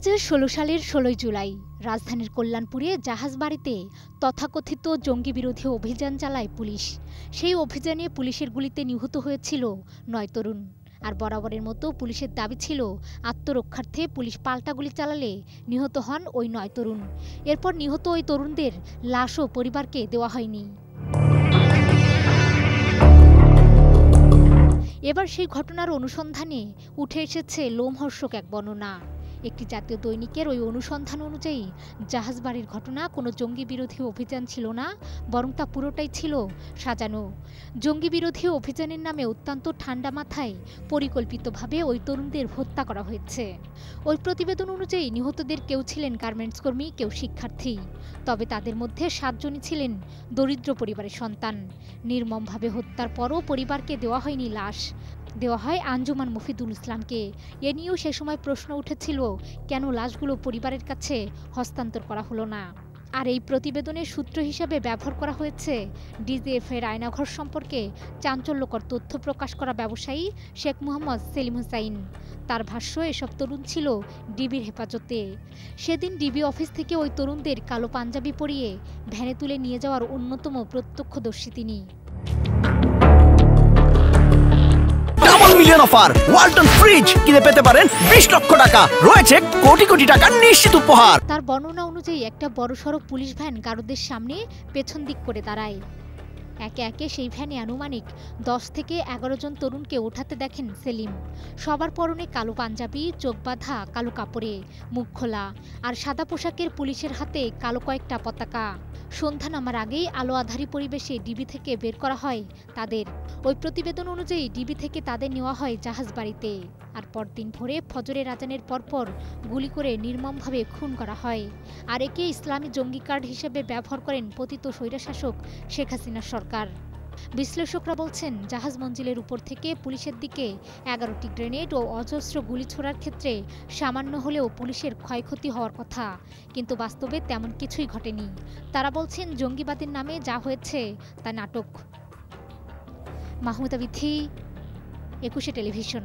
2016 সালের 16 জুলাই রাজধানীর কল্যাণপুরে জাহাজবাড়িতে তথাকথিত জঙ্গি বিরোধী অভিযান চালায় পুলিশ। সেই অভিযানে পুলিশের গুলিতে নিহত হয়েছিল 9 তরুণ। আর বরাবরের মতো পুলিশের দাবি ছিল আত্মরক্ষার্থে পুলিশ পাল্টা গুলি চালালে নিহত হন ওই 9 তরুণ। এরপর নিহত ওই তরুণদের লাশও পরিবারকে দেওয়া হয়নি। এবার সেই ঘটনার অনুসন্ধানে উঠে এসেছে লোমহর্ষক এক বর্ণনা। একটি জাতীয় দৈনিকের ওই অনুসন্ধান অনুযায়ী জাহাজবাড়ির ঘটনা কোনো জঙ্গি বিরোধী অভিযান ছিল না, বরং তা পুরোটাই ছিল সাজানো। জঙ্গি বিরোধী অভিযানের নামে অত্যন্ত ঠান্ডা মাথায় পরিকল্পিতভাবে ওই তরুণদের হত্যা করা হয়েছে। ওই প্রতিবেদন অনুযায়ী নিহতদের কেউ ছিলেন গার্মেন্টস কর্মী, কেউ শিক্ষার্থী। তবে তাদের মধ্যে 7 জনই ছিলেন দরিদ্র পরিবারের সন্তান। নির্মমভাবে হত্যার পরও পরিবারকে দেওয়া হয়নি লাশ, দেওয়া হয় আঞ্জুমান মফিদুল ইসলামকে। এ নিয়েও সে সময় প্রশ্ন উঠেছিল, কেন লাশগুলো পরিবারের কাছে হস্তান্তর করা হলো না। আর এই প্রতিবেদনের সূত্র হিসেবে ব্যবহার করা হয়েছে ডিজিএফের আয়নাঘর সম্পর্কে চাঞ্চল্যকর তথ্য প্রকাশ করা ব্যবসায়ী শেখ মোহাম্মদ সেলিম হুসাইন। তার ভাষ্য, এসব তরুণ ছিল ডিবির হেফাজতে। সেদিন ডিবি অফিস থেকে ওই তরুণদের কালো পাঞ্জাবি পরিয়ে ভ্যানে তুলে নিয়ে যাওয়ার অন্যতম প্রত্যক্ষদর্শী তিনি। মিলিয়ন অফার ওয়ালটন ফ্রিজ কিনে পেতে পারেন 20 লক্ষ টাকা, রয়েছে কোটি কোটি টাকার নিশ্চিত উপহার। তার বর্ণনা অনুযায়ী একটা বড়সড় পুলিশ ভ্যান গারদের সামনে পেছন দিক করে দাঁড়ায়। একে একে সেই ভ্যানে আনুমানিক 10 থেকে 11 জন তরুণকে ওঠাতে দেখেন সেলিম। সবার পরনে কালো পাঞ্জাবি, চোখ বাঁধা কালো কাপড়ে, মুখ খোলা, আর সাদা পোশাকের পুলিশের হাতে কালো কয়েকটা পতাকা। সন্ধ্যা নামার আগেই আলো আধারী পরিবেশে ডিবি থেকে বের করা হয় তাদের। ওই প্রতিবেদন অনুযায়ী ডিবি থেকে তাদের নেওয়া হয় জাহাজবাড়িতে। আর পরদিন ভোরে ফজরের আজানের পরপর গুলি করে নির্মমভাবে খুন করা হয়। আর একে ইসলামী জঙ্গি কার্ড হিসেবে ব্যবহার করেন পতিত স্বৈরশাসক শেখ হাসিনা সরকার। বিশ্লেষকরা বলছেন, জাহাজ মঞ্জিলের উপর থেকে পুলিশের দিকে 11টি গ্রেনেড ও অজস্র গুলি ছোড়ার ক্ষেত্রে সামান্য হলেও পুলিশের ক্ষয়ক্ষতি হওয়ার কথা, কিন্তু বাস্তবে তেমন কিছুই ঘটেনি। তারা বলছেন, জঙ্গিবাদের নামে যা হয়েছে তা নাটক। মাহমুদা বিথি, 21 টেলিভিশন।